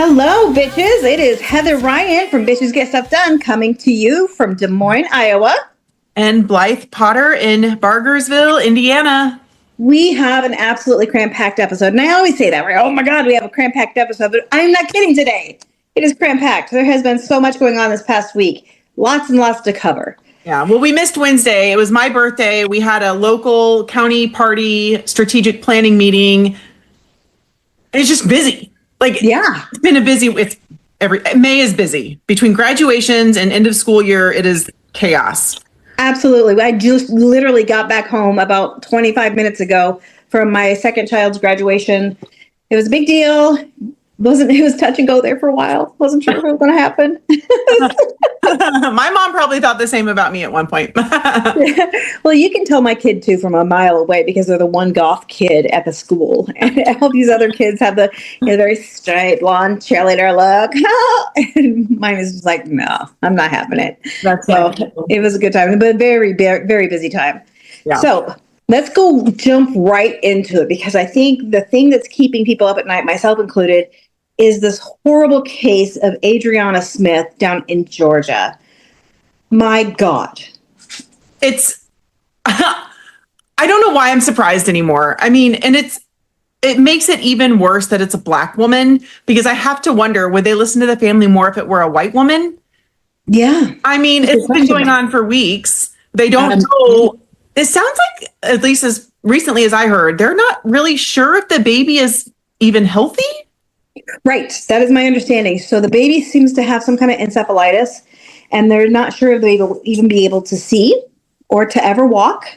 Hello, bitches. It is Heather Ryan from Bitches Get Stuff Done coming to you from Des Moines, Iowa. And Blythe Potter in Bargersville, Indiana. We have an absolutely cram-packed episode. And I always say that, right? Oh my God, we have a cram-packed episode. But I'm not kidding today. It is cram-packed. There has been so much going on this past week. Lots and lots to cover. Yeah, well, we missed Wednesday. It was my birthday. We had a local county party strategic planning meeting. It's just busy. It's been a busy, May is busy. Between graduations and end of school year, it is chaos. Absolutely. I just literally got back home about 25 minutes ago from my second child's graduation. It was a big deal. It was touch and go there for a while. Wasn't sure if it was going to happen. My mom probably thought the same about me at one point. Well, you can tell my kid too from a mile away because they're the one goth kid at the school, and all these other kids have the very straight blonde cheerleader look, and mine is just like, no, I'm not having it. It was a good time, but very, very busy time. Yeah. So let's go jump right into it, because I think the thing that's keeping people up at night, myself included, is this horrible case of Adriana Smith down in Georgia. My God. I don't know why I'm surprised anymore. I mean, and it makes it even worse that it's a Black woman, because I have to wonder, would they listen to the family more if it were a white woman? Yeah. I mean, it's been going on for weeks. They don't know. It sounds like, at least as recently as I heard, they're not really sure if the baby is even healthy. Right. That is my understanding. So the baby seems to have some kind of encephalitis, and they're not sure if they will even be able to see or to ever walk.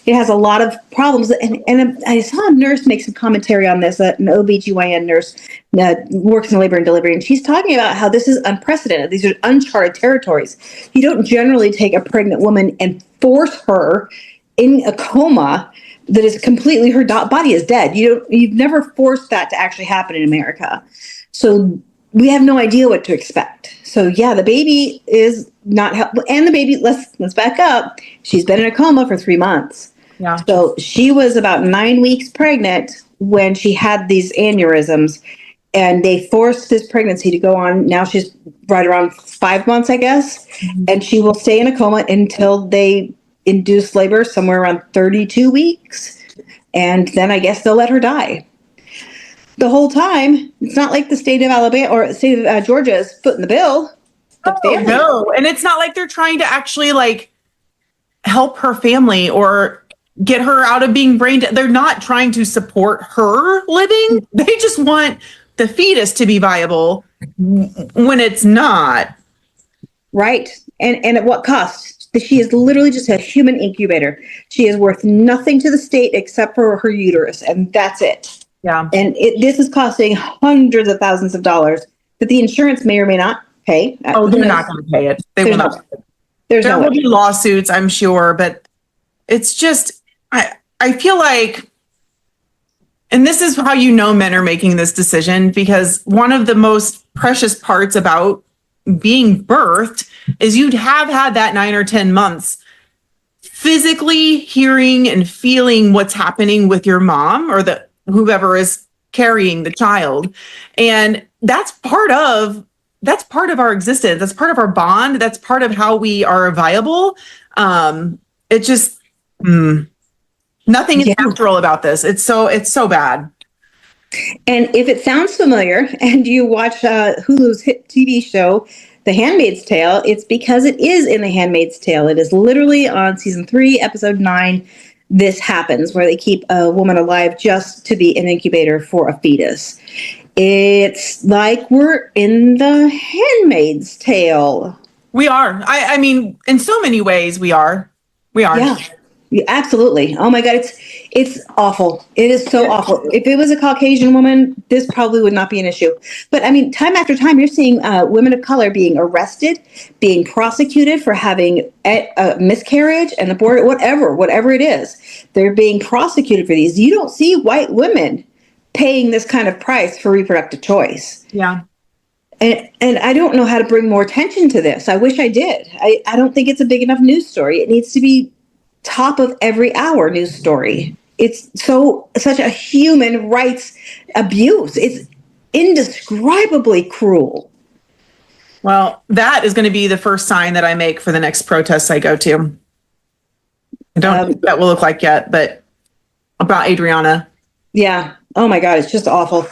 It has a lot of problems. And I saw a nurse make some commentary on this, an OBGYN nurse that works in labor and delivery, and she's talking about how this is unprecedented. These are uncharted territories. You don't generally take a pregnant woman and force her in a coma that is completely, her body is dead. You've never forced that to actually happen in America. So we have no idea what to expect. So yeah, the baby is not helpful. And the baby, let's back up. She's been in a coma for 3 months. Yeah. So she was about 9 weeks pregnant when she had these aneurysms, and they forced this pregnancy to go on. Now she's right around 5 months, I guess. Mm-hmm. And she will stay in a coma until they induce labor somewhere around 32 weeks. And then I guess they'll let her die. The whole time, it's not like the state of Alabama or state of Georgia is footing the bill. No. And it's not like they're trying to actually help her family or get her out of being brain dead. They're not trying to support her living. They just want the fetus to be viable when it's not. Right. And at what cost? She is literally just a human incubator. She is worth nothing to the state except for her uterus, and that's it. Yeah. And this is costing hundreds of thousands of dollars that the insurance may or may not pay. Oh, they're not going to pay it. They will not. There will be lawsuits, I'm sure, but it's just, I feel like, and this is how you know men are making this decision, because one of the most precious parts about being birthed is you'd have had that 9 or 10 months physically hearing and feeling what's happening with your mom or whoever is carrying the child. And that's part of our existence. That's part of our bond. That's part of how we are viable. It just, nothing is natural about this. It's so bad. And if it sounds familiar and you watch Hulu's hit TV show, The Handmaid's Tale, it's because it is in The Handmaid's Tale. It is literally on season 3, episode 9. This happens, where they keep a woman alive just to be an incubator for a fetus. It's like we're in The Handmaid's Tale. We are. I mean, in so many ways, we are. We are. Yeah, absolutely. Oh my God, it's awful. It is so awful. If it was a Caucasian woman, this probably would not be an issue. But I mean, time after time, you're seeing women of color being arrested, being prosecuted for having a miscarriage, an abort, whatever it is. They're being prosecuted for these. You don't see white women paying this kind of price for reproductive choice. Yeah. And I don't know how to bring more attention to this. I wish I did. I don't think it's a big enough news story. It needs to be top of every hour news story. It's such a human rights abuse. indescribably cruel. Well, that is going to be the first sign that I make for the next protests I go to. I don't know what that will look like yet, but about Adriana. Yeah. Oh my God, it's just awful.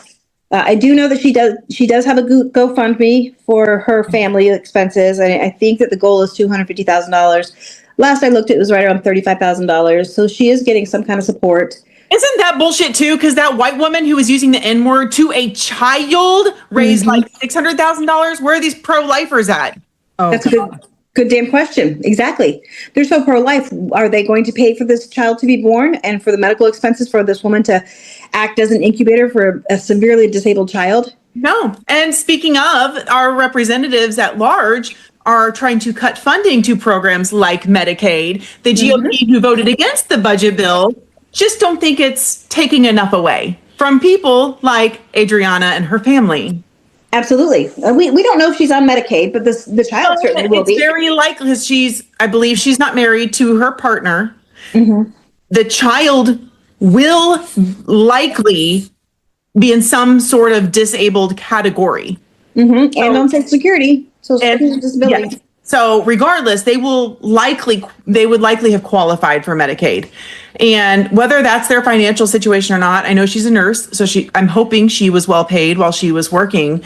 I do know that she does have a GoFundMe for her family expenses. I think that the goal is $250,000. Last I looked, it was right around $35,000. So she is getting some kind of support. Isn't that bullshit too? Because that white woman who was using the N-word to a child raised like $600,000. Where are these pro-lifers at? Oh, that's a good damn question. Exactly. They're so pro-life. Are they going to pay for this child to be born and for the medical expenses for this woman to act as an incubator for a severely disabled child? No. And speaking of, our representatives at large are trying to cut funding to programs like Medicaid. The GOP who voted against the budget bill just don't think it's taking enough away from people like Adriana and her family. Absolutely. We don't know if she's on Medicaid, but the child certainly will be. It's very likely I believe she's not married to her partner. The child will likely be in some sort of disabled category. And on Social Security. Disability. Yes. So regardless, they would likely have qualified for Medicaid. And whether that's their financial situation or not, I know she's a nurse, so I'm hoping she was well paid while she was working.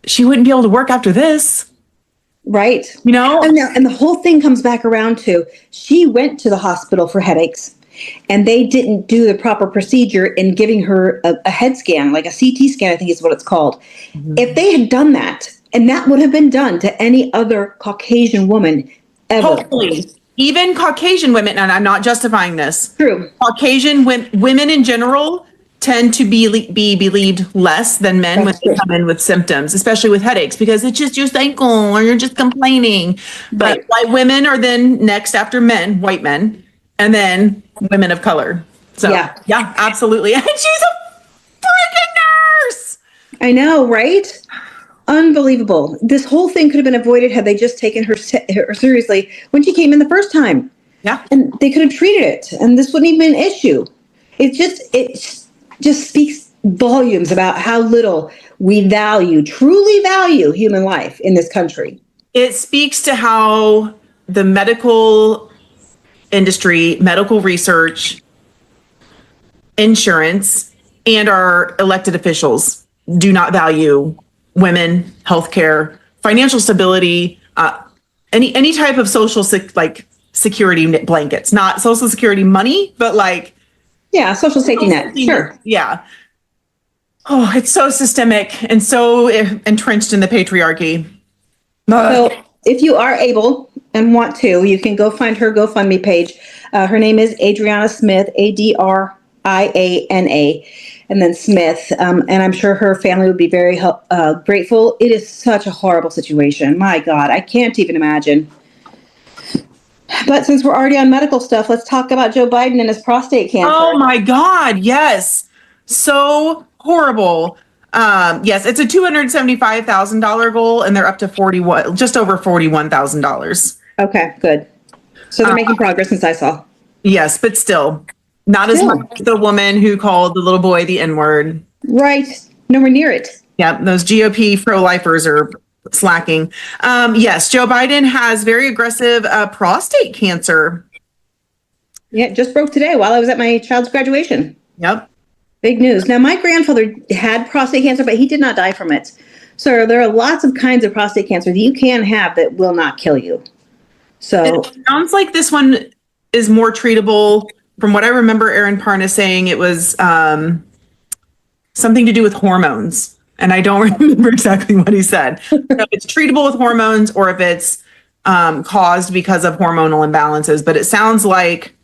She wouldn't be able to work after this. Right. You know? And the whole thing comes back around to she went to the hospital for headaches and they didn't do the proper procedure in giving her a head scan, like a CT scan, I think is what it's called. If they had done that, and that would have been done to any other Caucasian woman ever. Hopefully. Even Caucasian women, and I'm not justifying this. True. Caucasian women in general tend to be believed less than men when they come in with symptoms, especially with headaches, because it's just your cycle or you're just complaining. But white women are then next after men, white men, and then women of color. So yeah, absolutely. And she's a freaking nurse. I know, right? Unbelievable. This whole thing could have been avoided had they just taken her seriously when she came in the first time. Yeah. And they could have treated it, and this wouldn't even be an issue. It just speaks volumes about how little we truly value human life in this country. It speaks to how the medical industry, medical research, insurance, and our elected officials do not value women, healthcare, financial stability, any type of social security blankets, not social security money, but social safety net. Sure. Yeah. Oh, it's so systemic and so entrenched in the patriarchy. So if you are able and want to, you can go find her GoFundMe page. Her name is Adriana Smith, Adriana, and then Smith. And I'm sure her family would be very grateful. It is such a horrible situation. My God, I can't even imagine. But since we're already on medical stuff, let's talk about Joe Biden and his prostate cancer. Oh my God, yes. So horrible. Yes, it's a $275,000 goal, and they're up to just over $41,000. Okay, good. So they're making progress since I saw. Yes, but still, not as much as the woman who called the little boy the N-word. Right. Nowhere near it. Yeah, those GOP pro-lifers are slacking. Yes, Joe Biden has very aggressive prostate cancer. Yeah, it just broke today while I was at my child's graduation. Yep. Big news. Now, my grandfather had prostate cancer, but he did not die from it. So there are lots of kinds of prostate cancer that you can have that will not kill you. So it sounds like this one is more treatable. From what I remember, Aaron Parnas saying it was something to do with hormones. And I don't remember exactly what he said. So if it's treatable with hormones or if it's caused because of hormonal imbalances. But it sounds like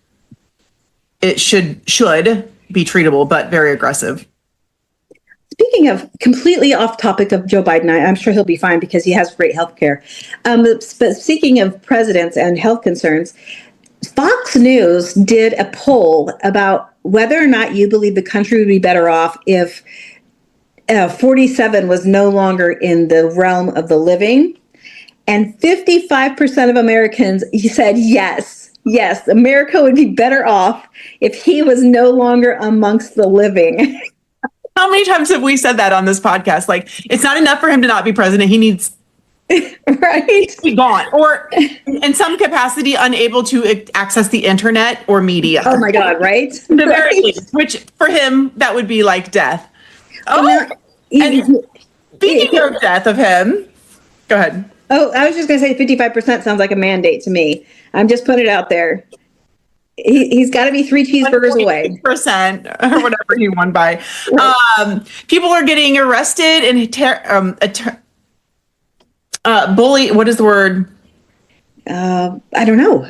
it should be treatable, but very aggressive. Speaking of completely off topic of Joe Biden, I'm sure he'll be fine because he has great health care. But speaking of presidents and health concerns, Fox News did a poll about whether or not you believe the country would be better off if 47 was no longer in the realm of the living. And 55% of Americans said yes, America would be better off if he was no longer amongst the living. How many times have we said that on this podcast? Like, it's not enough for him to not be president. He needs right to be gone, or in some capacity, unable to access the internet or media. Oh my God, right? The very least, which for him, that would be like death. Oh, and speaking of death of him, go ahead. Oh, I was just going to say 55% sounds like a mandate to me. I'm just putting it out there. He's got to be 3 cheeseburgers away. Percent or whatever he won by. People are getting arrested and bully. What is the word? I don't know.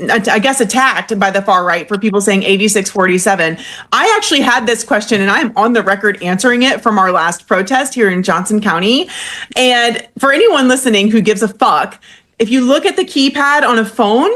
I guess attacked by the far right for people saying 8647. I actually had this question and I'm on the record answering it from our last protest here in Johnson County. And for anyone listening who gives a fuck, if you look at the keypad on a phone,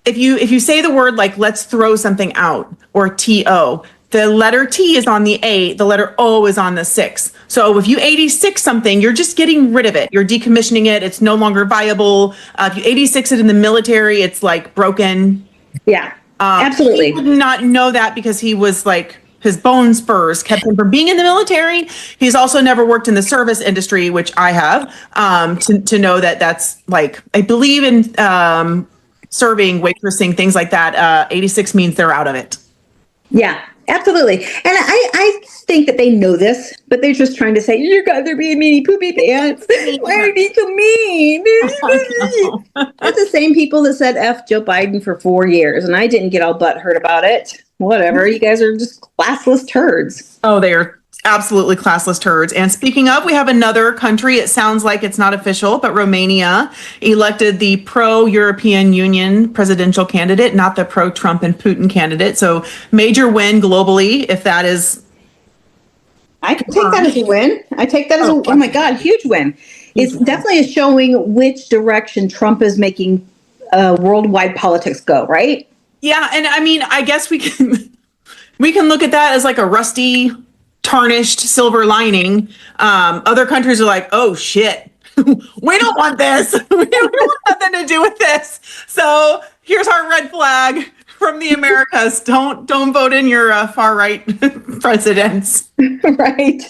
if you say the word like, let's throw something out, or TO, the letter T is on the 8, the letter O is on the 6. So if you 86 something, you're just getting rid of it. You're decommissioning it. It's no longer viable. If you 86 it in the military, it's like broken. Yeah, absolutely. He did not know that because he was like, his bone spurs kept him from being in the military. He's also never worked in the service industry, which I have, to know that that's like, I believe in serving, waitressing, things like that. 86 means they're out of it. Yeah, absolutely. And I think that they know this, but they're just trying to say, you guys are being meanie poopy pants. Why are you being so mean? That's the same people that said F Joe Biden for 4 years, and I didn't get all butthurt about it. Whatever. You guys are just classless turds. Oh, they are absolutely classless turds. And speaking of, we have another country. It sounds like it's not official, but Romania elected the pro-European Union presidential candidate, not the pro-Trump and Putin candidate. So major win globally, if that is. I can take that as a win. I take that as oh my God, huge win. It's definitely showing which direction Trump is making worldwide politics go, right? Yeah. And I mean, I guess we can look at that as like a rusty, tarnished silver lining. Other countries are like, oh shit, we don't want this. We don't want nothing to do with this. So here's our red flag from the Americas. Don't vote in your far right presidents. Right.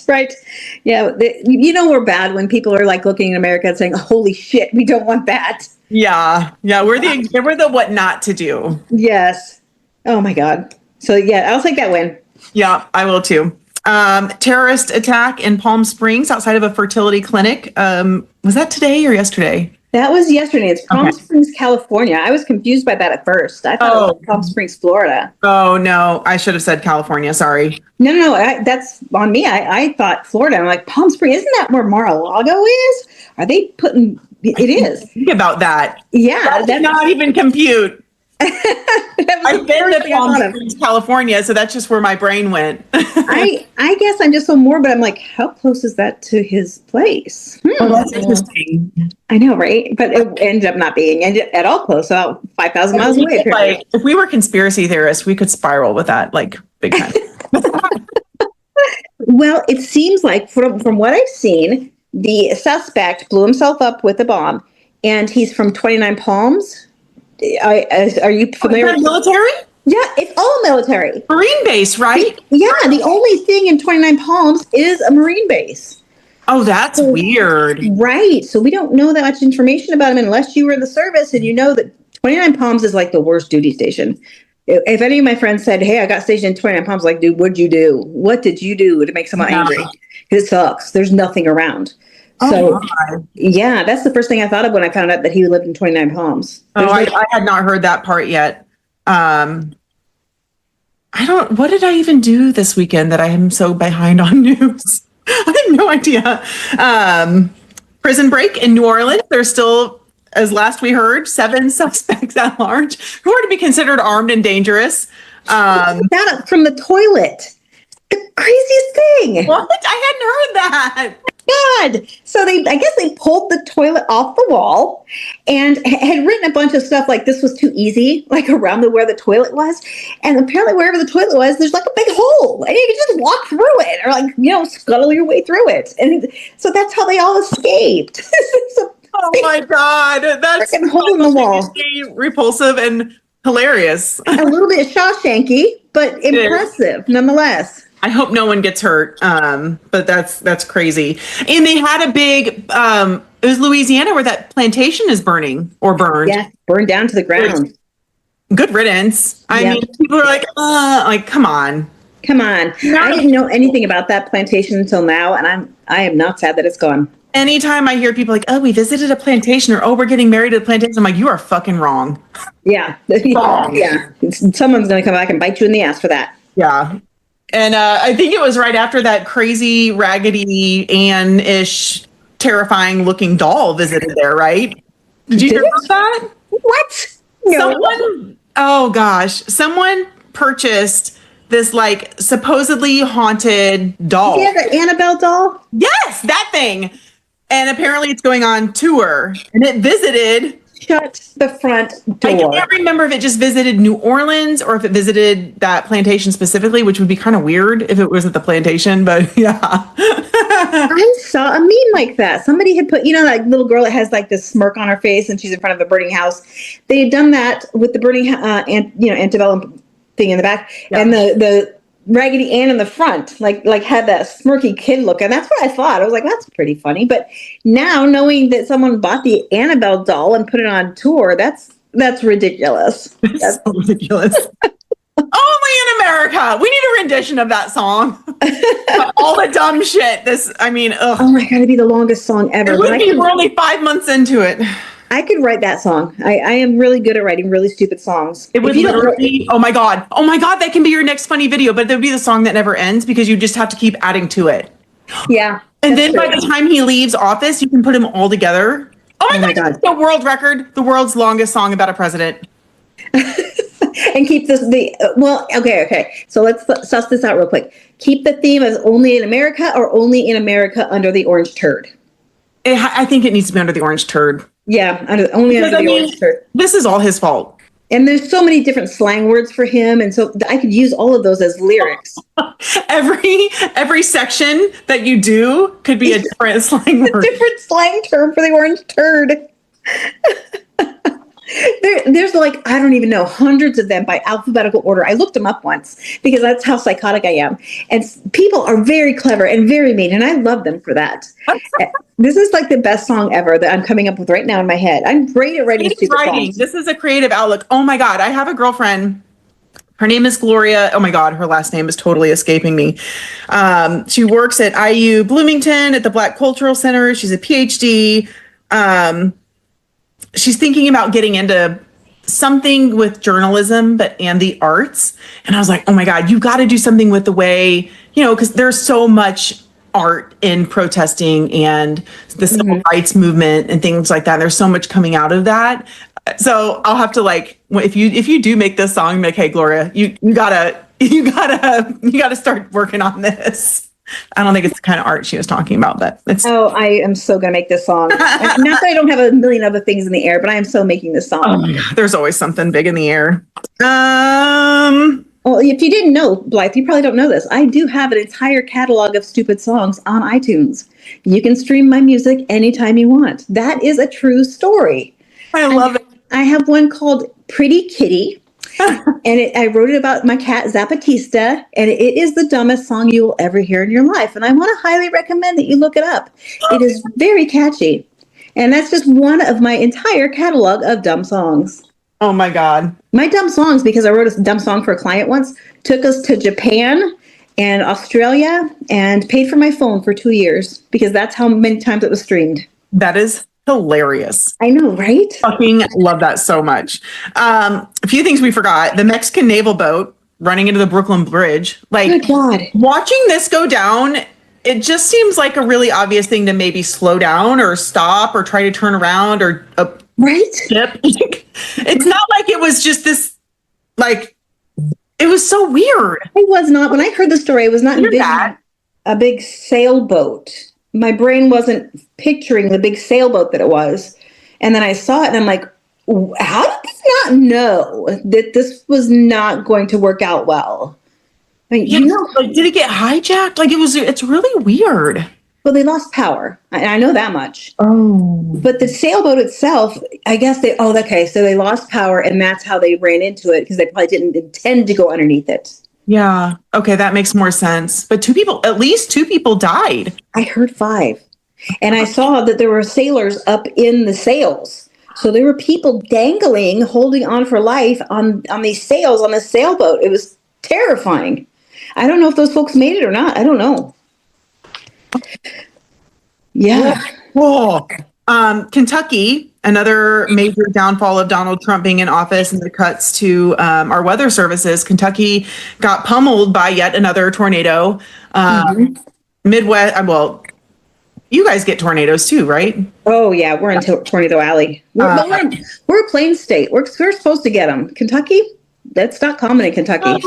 Yeah. We're bad when people are like looking at America and saying, holy shit, we don't want that. Yeah. We're the what not to do. Yes. Oh my God. So yeah, I'll take that win. Yeah, I will too. Terrorist attack in Palm Springs outside of a fertility clinic. Was that today or yesterday? That was yesterday. It's Palm Springs, California. I was confused by that at first. I thought it was Palm Springs, Florida. Oh, no. I should have said California. Sorry. No. That's on me. I thought Florida. I'm like, Palm Springs, isn't that where Mar-a-Lago is? Are they putting... It is. Think about that. Yeah. That's not even compute. I've been to Palm Springs, California, so that's just where my brain went. I guess I'm just so more, but I'm like, how close is that to his place? Oh, that's interesting. I know, right? But it ended up not being at all close, about 5,000 miles away. Like, if we were conspiracy theorists, we could spiral with that, like, big time. Well, it seems like from what I've seen, the suspect blew himself up with a bomb, and he's from 29 Palms. Are you familiar with military? Yeah, it's all military. Marine base, right? Yeah, the only thing in 29 Palms is a Marine base. Oh, that's weird. Right. So we don't know that much information about him unless you were in the service and you know that 29 Palms is like the worst duty station. If any of my friends said, hey, I got stationed in 29 Palms, like, dude, what'd you do? What did you do to make someone angry? It sucks. There's nothing around. So, yeah, that's the first thing I thought of when I found out that he lived in 29 Palms. I had not heard that part yet. What did I even do this weekend that I am so behind on news? I have no idea. Prison break in New Orleans. There's still, as last we heard, 7 suspects at large who are to be considered armed and dangerous. That up from the toilet. The craziest thing. What? I hadn't heard that. God. So I guess they pulled the toilet off the wall and had written a bunch of stuff like this was too easy, like around where the toilet was. And apparently wherever the toilet was, there's like a big hole and you can just walk through it or like, scuttle your way through it. And so that's how they all escaped. Oh my God. That's hole in the wall. Repulsive and hilarious. A little bit Shawshanky, but impressive nonetheless. I hope no one gets hurt. But that's crazy. And they had a big, it was Louisiana where that plantation is burning or burned. Yeah, burned down to the ground. Good riddance. I mean, people are like, come on. Come on. I didn't know anything about that plantation until now, and I am not sad that it's gone. Anytime I hear people like, oh, we visited a plantation, or oh, we're getting married at a plantation, I'm like, you are fucking wrong. Yeah. Yeah. Someone's going to come back and bite you in the ass for that. Yeah. And I think it was right after that crazy Raggedy Ann-ish terrifying looking doll visited there, right? Did you hear about that? What? No. Someone purchased this like supposedly haunted doll. Yeah, the Annabelle doll? Yes, that thing. And apparently it's going on tour. And it visited. Shut the front door. I can't remember if it just visited New Orleans or if it visited that plantation specifically, which would be kind of weird if it was at the plantation, but yeah. I saw a meme like that. Somebody had put, that little girl that has like this smirk on her face and she's in front of a burning house. They had done that with the burning, antebellum thing in the back, and the Raggedy Ann in the front, like had that smirky kid look, and that's what I thought. I was like, that's pretty funny. But now knowing that someone bought the Annabelle doll and put it on tour, that's ridiculous. That's so ridiculous. Only in America. We need a rendition of that song. All the dumb shit. Oh my God, it'd be the longest song ever. We're only 5 months into it. I could write that song. I am really good at writing really stupid songs. It would literally, oh my God, that can be your next funny video, but it would be the song that never ends because you just have to keep adding to it. Yeah. And then by the time he leaves office, you can put them all together. Oh my God. The world record, the world's longest song about a president. And keep okay. So let's suss this out real quick. Keep the theme as only in America or only in America under the orange turd? I think it needs to be under the orange turd. Yeah, only under the orange turd. This is all his fault. And there's so many different slang words for him, and so I could use all of those as lyrics. Every section that you do could be a different slang word. A different slang term for the orange turd. There's like, I don't even know, hundreds of them by alphabetical order. I looked them up once because that's how psychotic I am. And people are very clever and very mean, and I love them for that. This is like the best song ever that I'm coming up with right now in my head. I'm great at writing stupid songs. This is a creative outlook. Oh my God, I have a girlfriend. Her name is Gloria. Oh my God, her last name is totally escaping me. She works at IU Bloomington at the Black Cultural Center. She's a PhD. She's thinking about getting into something with journalism, and the arts. And I was like, oh my God, you got to do something with the way, because there's so much art in protesting and the civil rights movement and things like that. There's so much coming out of that. So I'll have to if you do make this song, like, hey, Gloria, you gotta start working on this. I don't think it's the kind of art she was talking about, but it's. Oh, I am so going to make this song. Not that I don't have a million other things in the air, but I am so making this song. Oh my God, there's always something big in the air. Well, if you didn't know, Blythe, you probably don't know this. I do have an entire catalog of stupid songs on iTunes. You can stream my music anytime you want. That is a true story. I love it. I have one called Pretty Kitty. And I wrote it about my cat Zapatista, and it is the dumbest song you will ever hear in your life. And I want to highly recommend that you look it up. It is very catchy. And that's just one of my entire catalog of dumb songs. Oh my God. My dumb songs, because I wrote a dumb song for a client once, took us to Japan and Australia and paid for my phone for 2 years because that's how many times it was streamed. That is hilarious. I know, right? Fucking love that so much. A few things we forgot. The Mexican naval boat running into the Brooklyn Bridge. Like, good God. Watching this go down, it just seems like a really obvious thing to maybe slow down or stop or try to turn around or right? Ship. It's not like it was just this, it was so weird. It was not. When I heard the story, I was not envisioning a big sailboat. My brain wasn't picturing the big sailboat that it was. And then I saw it and I'm like, how did they not know that this was not going to work out well? I mean, did it get hijacked? It's really weird. Well, they lost power. I know that much. Oh. But the sailboat itself, I guess okay, so they lost power and that's how they ran into it because they probably didn't intend to go underneath it. Yeah. Okay, that makes more sense. But at least two people died. I heard 5. And I saw that there were sailors up in the sails. So there were people dangling, holding on for life on these sails on a sailboat. It was terrifying. I don't know if those folks made it or not. I don't know. Yeah. Whoa. Kentucky, another major downfall of Donald Trump being in office and the cuts to our weather services. Kentucky got pummeled by yet another tornado. Midwest, you guys get tornadoes too, right? Oh yeah, we're in Tornado Alley. We're a plain state. We're supposed to get them. Kentucky, that's not common in Kentucky.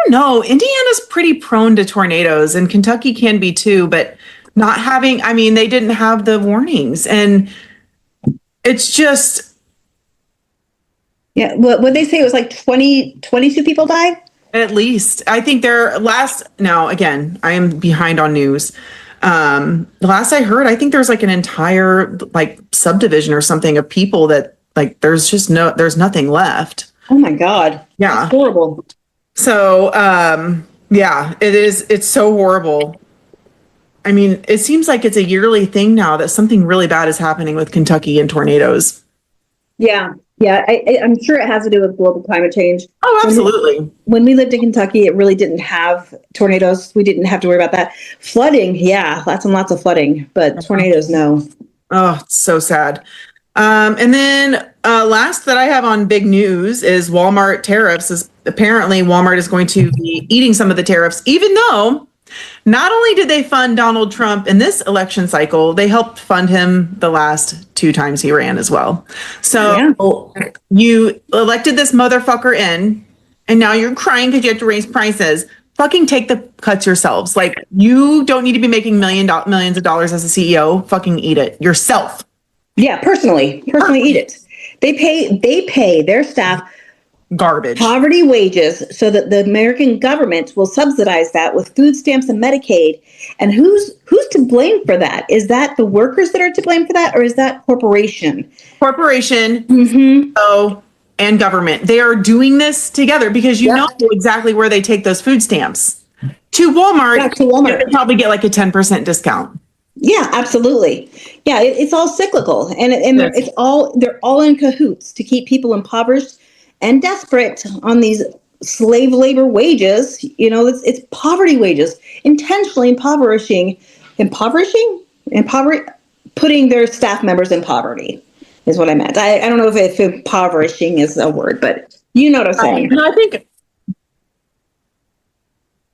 No, Indiana's pretty prone to tornadoes, and Kentucky can be too, but they didn't have the warnings, and it's just. Yeah, what they say it was like 22 people died? At least. I think now again, I am behind on news. The last I heard, I think there's like an entire subdivision or something of people that there's nothing left. Oh my God. Yeah. That's horrible. So, yeah, it is. It's so horrible. I mean, it seems like it's a yearly thing now that something really bad is happening with Kentucky and tornadoes. Yeah. Yeah. I'm sure it has to do with global climate change. Oh, absolutely. When we lived in Kentucky, it really didn't have tornadoes. We didn't have to worry about that. Flooding. Yeah. Lots and lots of flooding, but tornadoes, no. Oh, it's so sad. And then last that I have on big news is Walmart tariffs. Apparently Walmart is going to be eating some of the tariffs, even though not only did they fund Donald Trump in this election cycle, they helped fund him the last 2 times he ran as well. So You elected this motherfucker in, and now you're crying because you have to raise prices. Fucking take the cuts yourselves. You don't need to be making millions of dollars as a CEO. Fucking eat it yourself. Yeah, personally eat it. They pay their staff garbage poverty wages so that the American government will subsidize that with food stamps and Medicaid. And who's to blame for that? Is that the workers that are to blame for that, or is that corporation? And government. They are doing this together because you know exactly where they take those food stamps. To Walmart. Yeah, to Walmart. You probably get a 10% discount. Yeah, absolutely. Yeah, it's all cyclical, and they're all in cahoots to keep people impoverished and desperate on these slave labor wages. It's poverty wages, intentionally putting their staff members in poverty is what I meant. I don't know if impoverishing is a word, but you know what I'm saying. I think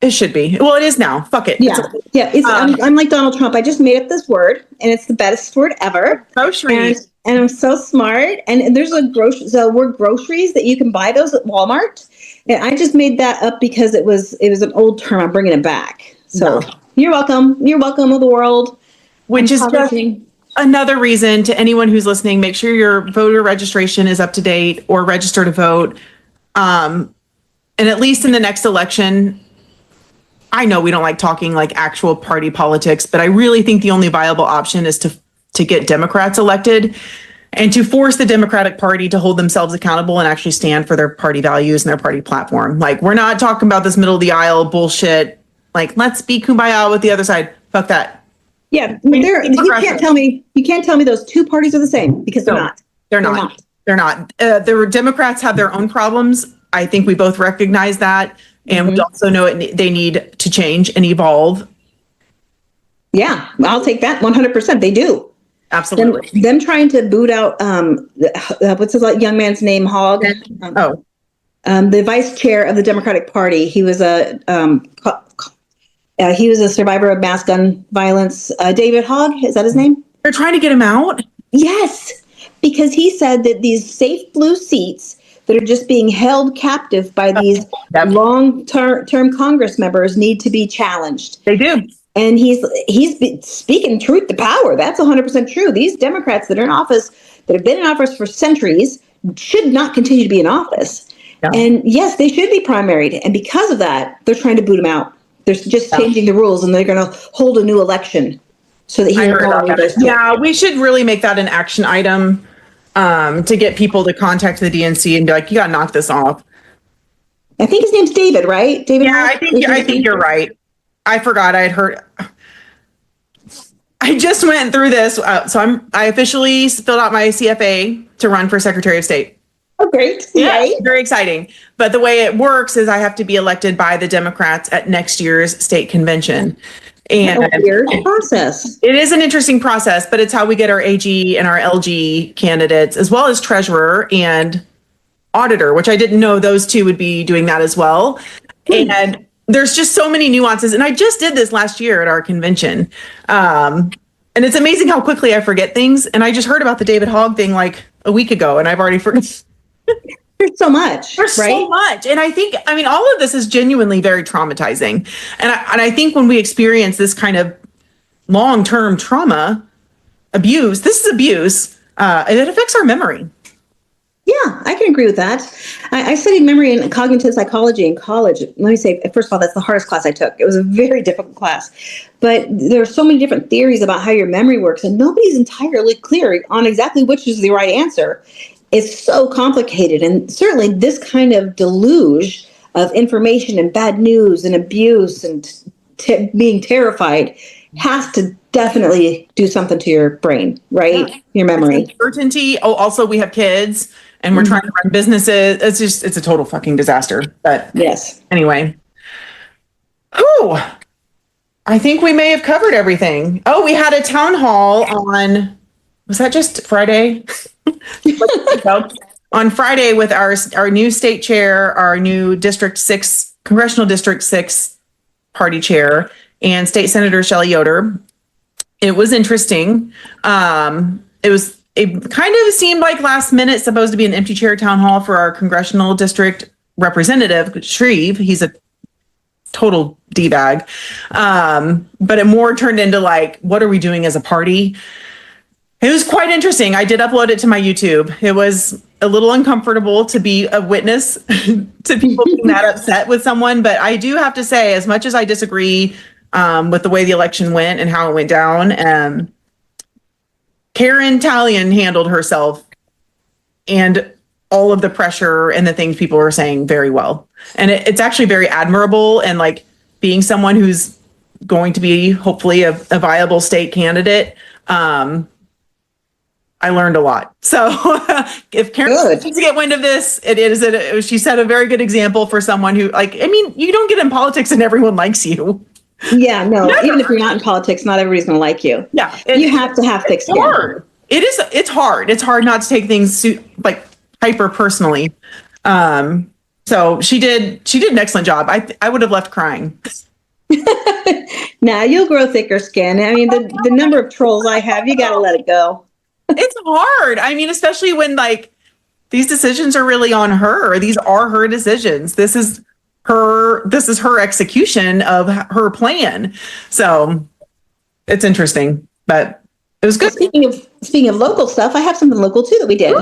it should be. Well, it is now. Fuck it. Yeah. I'm like Donald Trump. I just made up this word, and it's the best word ever. Groceries. And I'm so smart. And there's the word groceries that you can buy those at Walmart. And I just made that up because it was an old term. I'm bringing it back. So You're welcome. You're welcome of the world. Which is just another reason to anyone who's listening, make sure your voter registration is up to date or register to vote. And at least in the next election, I know we don't like talking actual party politics, but I really think the only viable option is to get Democrats elected and to force the Democratic Party to hold themselves accountable and actually stand for their party values and their party platform. We're not talking about this middle of the aisle bullshit. Let's be kumbaya with the other side. Fuck that. Yeah, you can't tell me those two parties are the same, because they're not. They're not. The Democrats have their own problems. I think we both recognize that. And we also know they need to change and evolve. Yeah, I'll take that 100%. They do. Absolutely. Them trying to boot out, what's his young man's name, Hogg? The vice chair of the Democratic Party. He was a survivor of mass gun violence. David Hogg, is that his name? They're trying to get him out? Yes, because he said that these safe blue seats that are just being held captive by these long-term Congress members need to be challenged. They do. And he's speaking truth to power. That's 100% true. These Democrats that are in office, that have been in office for centuries, should not continue to be in office. Yeah. And yes, they should be primaried. And because of that, they're trying to boot him out. They're just changing the rules, and they're going to hold a new election so that he can no longer goes to. Yeah, we should really make that an action item to get people to contact the DNC and be like, you got to knock this off. I think his name's David, right? David. Yeah, I think you're right. I forgot. I had heard. I just went through this, so I officially filled out my CFA to run for Secretary of State. Oh, great! Yeah, very exciting. But the way it works is I have to be elected by the Democrats at next year's state convention. And a weird process. It is an interesting process, but it's how we get our AG and our LG candidates, as well as treasurer and auditor, which I didn't know those two would be doing that as well. And there's just so many nuances. And I just did this last year at our convention. And it's amazing how quickly I forget things. And I just heard about the David Hogg thing like a week ago, and I've already forgotten. There's so much. There's so much. And I mean, all of this is genuinely very traumatizing. And I think when we experience this kind of long-term trauma, abuse, this is abuse, and it affects our memory. Yeah, I can agree with that. I studied memory and cognitive psychology in college. Let me say, first of all, that's the hardest class I took. It was a very difficult class. But there are so many different theories about how your memory works, and nobody's entirely clear on exactly which is the right answer. It's so complicated. And certainly this kind of deluge of information and bad news and abuse and being terrified has to definitely do something to your brain, right? Yeah. Your memory. Uncertainty. Oh, also we have kids and we're trying to run businesses. It's a total fucking disaster. But yes. Anyway. Whew. I think we may have covered everything. Oh, we had a town hall on, was that just Friday? On Friday with our new state chair, our new Congressional District 6 party chair, and State Senator Shelley Yoder. It was interesting. It kind of seemed like last minute, supposed to be an empty chair town hall for our congressional district representative, Shreve. He's a total D-bag. But it more turned into like, what are we doing as a party? It was quite interesting. I did upload it to my YouTube. It was a little uncomfortable to be a witness to people being that upset with someone. But I do have to say, as much as I disagree with the way the election went and how it went down, Karen Talion handled herself and all of the pressure and the things people were saying very well. And it's actually very admirable. And like being someone who's going to be hopefully a viable state candidate, I learned a lot. So if Karen needs to get wind of this, she set a very good example for someone who, like, I mean, you don't get in politics and everyone likes you. Yeah, no, even if you're not in politics, not everybody's going to like you. Yeah. You have to have thick skin. Hard. It's hard. It's hard not to take things like hyper personally. So she did an excellent job. I would have left crying. Nah, you'll grow thicker skin. I mean, the number of trolls I have, you got to let it go. It's hard. I mean, especially when like these decisions are really on her. These are her decisions. This is her execution of her plan. So it's interesting, but it was good. Speaking of local stuff, I have something local too that we did.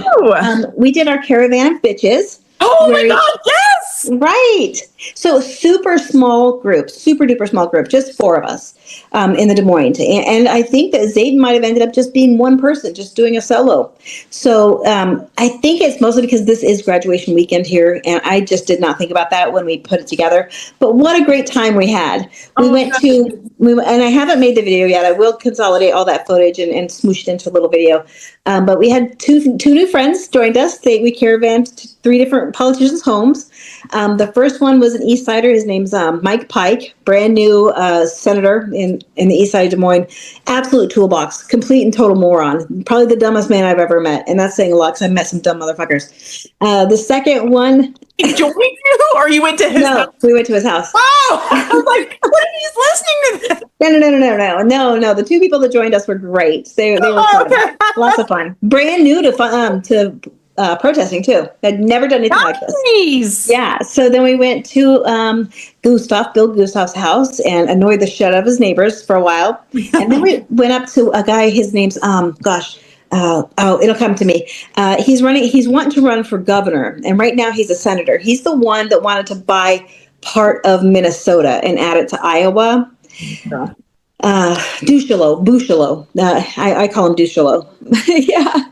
We did our Caravan of Bitches. Oh my God, yes! Right. So super duper small group, just 4 of us in the Des Moines. And I think that Zayden might have ended up just being one person, just doing a solo. So I think it's mostly because this is graduation weekend here. And I just did not think about that when we put it together. But what a great time we had. And I haven't made the video yet. I will consolidate all that footage and smoosh it into a little video. But we had two new friends joined us. We caravanned to 3 different politicians' homes. The first one was an East Sider. His name's Mike Pike, brand new senator in the East Side of Des Moines. Absolute toolbox, complete and total moron. Probably the dumbest man I've ever met. And that's saying a lot because I've met some dumb motherfuckers. The second one. He joined you or you went to his house? No, we went to his house. Oh, I was like, what if he's listening to this? No. The 2 people that joined us were great. They were fun. Okay. Lots of fun. Brand new to protesting too. I'd never done anything like this. Yeah. So then we went to Bill Gustav's house and annoyed the shit out of his neighbors for a while. And then we went up to a guy, his name's, it'll come to me. He's wanting to run for governor. And right now he's a senator. He's the one that wanted to buy part of Minnesota and add it to Iowa. Yeah. Boucheleau. I call him Duchelot. Yeah.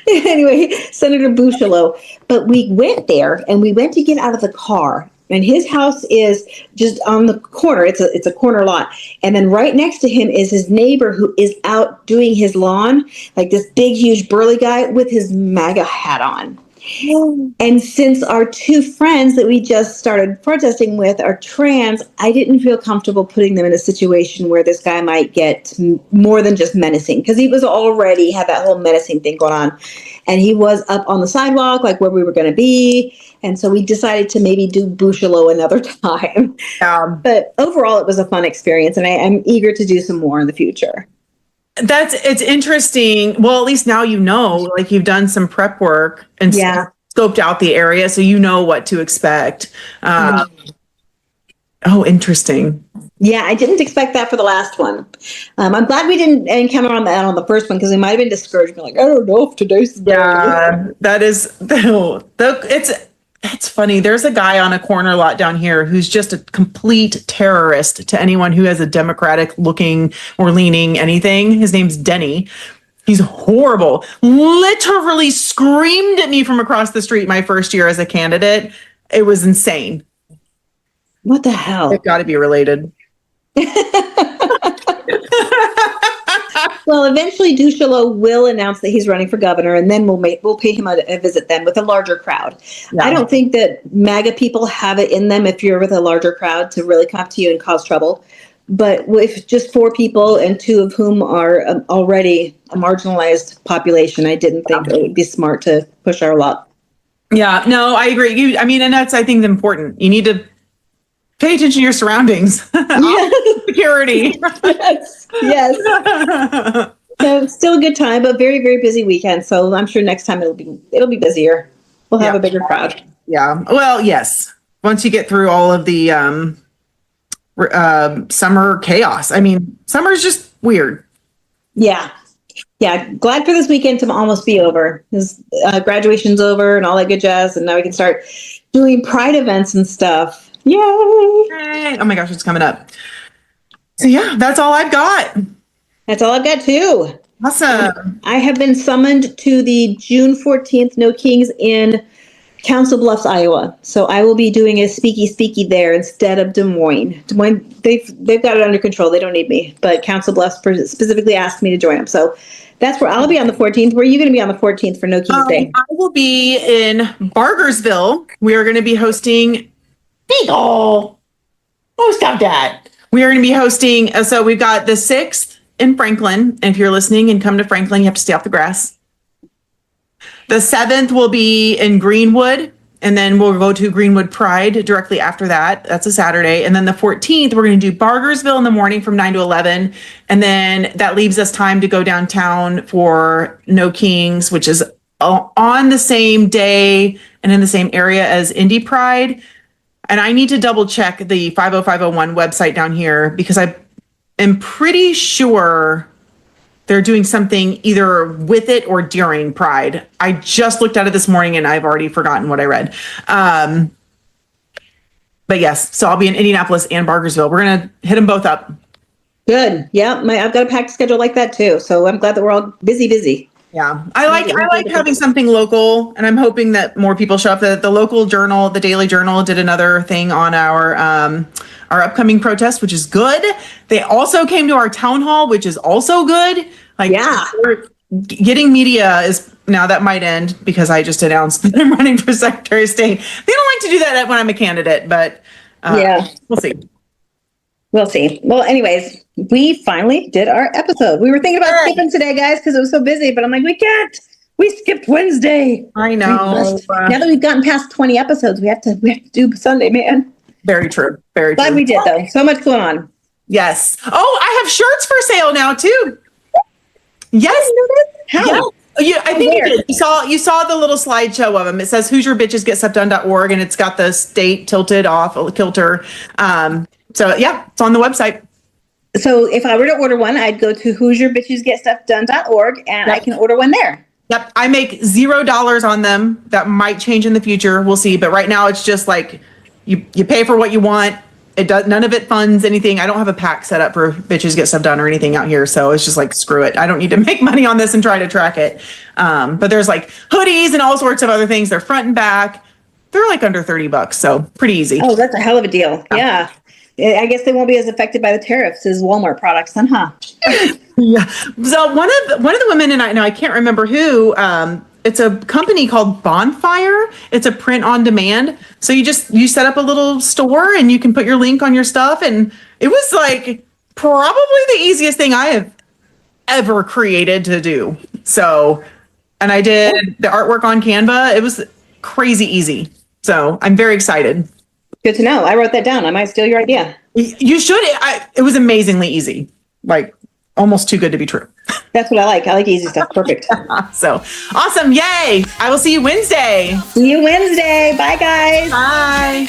Anyway, Senator Boucheleau. But we went there and we went to get out of the car. And his house is just on the corner. It's a corner lot. And then right next to him is his neighbor who is out doing his lawn, like this big, huge, burly guy with his MAGA hat on. And since our two friends that we just started protesting with are trans, I didn't feel comfortable putting them in a situation where this guy might get more than just menacing, because he was already had that whole menacing thing going on. And he was up on the sidewalk, like where we were going to be. And so we decided to maybe do Boucheleau another time. But overall, it was a fun experience. And I'm eager to do some more in the future. It's interesting. Well, at least now like you've done some prep work and scoped out the area, so you know what to expect. Oh, interesting. Yeah, I didn't expect that for the last one. I'm glad we didn't encounter that on the first one, because we might have been discouraged. Like, I don't know if today's the day. Yeah, that is. It's funny. There's a guy on a corner lot down here who's just a complete terrorist to anyone who has a Democratic looking or leaning anything. His name's Denny. He's horrible. Literally screamed at me from across the street my first year as a candidate. It was insane. What the hell? They've got to be related. Well, eventually Duchelot will announce that he's running for governor, and then we'll pay him a visit then with a larger crowd. Yeah. I don't think that MAGA people have it in them, if you're with a larger crowd, to really come up to you and cause trouble. But if just 4 people, and 2 of whom are already a marginalized population, I didn't think it would be smart to push our luck. Yeah, no, I agree. And that's, I think, important. You need to pay attention to your surroundings. Security. Yes. So still a good time, but very, very busy weekend. So I'm sure next time it'll be busier. We'll have a bigger crowd. Yeah. Well, yes. Once you get through all of the summer chaos. I mean, summer is just weird. Yeah. Glad for this weekend to almost be over. Because graduation's over and all that good jazz, and now we can start doing Pride events and stuff. Yay! Oh my gosh, it's coming up. So yeah, that's all I've got. That's all I've got too. Awesome. I have been summoned to the June 14th No Kings in Council Bluffs, Iowa. So I will be doing a speaky there instead of Des Moines. Des Moines, they've got it under control. They don't need me. But Council Bluffs specifically asked me to join them. So that's where I'll be on the 14th. Where are you going to be on the 14th for No Kings Day? I will be in Bargersville. We are going to be hosting. Oh, stop that. We are going to be hosting. So we've got the 6th in Franklin. And if you're listening and come to Franklin, you have to stay off the grass. The 7th will be in Greenwood, and then we'll go to Greenwood Pride directly after that. That's a Saturday. And then the 14th, we're going to do Bargersville in the morning from 9 to 11. And then that leaves us time to go downtown for No Kings, which is on the same day and in the same area as Indy Pride. And I need to double check the 50501 website down here, because I am pretty sure they're doing something either with it or during Pride. I just looked at it this morning and I've already forgotten what I read. But yes, so I'll be in Indianapolis and Bargersville. We're going to hit them both up. Good. Yeah, I've got a packed schedule like that too. So I'm glad that we're all busy. Yeah, I like having something local, and I'm hoping that more people show up. The local journal, the Daily Journal, did another thing on our upcoming protest, which is good. They also came to our town hall, which is also good. Getting media is now, that might end because I just announced that I'm running for Secretary of State. They don't like to do that when I'm a candidate, but we'll see. We'll see. Well, anyways, we finally did our episode. We were thinking about skipping today, guys, because it was so busy, but I'm like, we can't. We skipped Wednesday. I know. Now that we've gotten past 20 episodes, we have to do Sunday, man. Very true. Very Glad true. we did, though. So much going on. Yes. Oh, I have shirts for sale now, too. Yes. How? Yeah, I think you did. You saw the little slideshow of them. It says HoosierBitchesGetStuffDone.org, and it's got the state tilted off, a kilter. So yeah, it's on the website. So if I were to order one, I'd go to HoosierBitchesGetStuffDone.org, and I can order one there. Yep. I make $0 on them. That might change in the future. We'll see. But right now it's just like you pay for what you want. It does, none of it funds anything. I don't have a pack set up for bitches get stuff done or anything out here. So it's just like, screw it. I don't need to make money on this and try to track it. But there's like hoodies and all sorts of other things. They're front and back. They're like under $30. So pretty easy. Oh, that's a hell of a deal. Yeah. I guess they won't be as affected by the tariffs as Walmart products then, huh? Yeah. So one of the women, and I can't remember who, it's a company called Bonfire. It's a print on demand. So you set up a little store and you can put your link on your stuff. And it was like probably the easiest thing I have ever created to do. So, and I did the artwork on Canva. It was crazy easy. So I'm very excited. Good to know. I wrote that down. I might steal your idea. You should. It was amazingly easy. Like almost too good to be true. That's what I like. I like easy stuff. Perfect. So awesome. Yay. I will see you Wednesday. See you Wednesday. Bye, guys. Bye.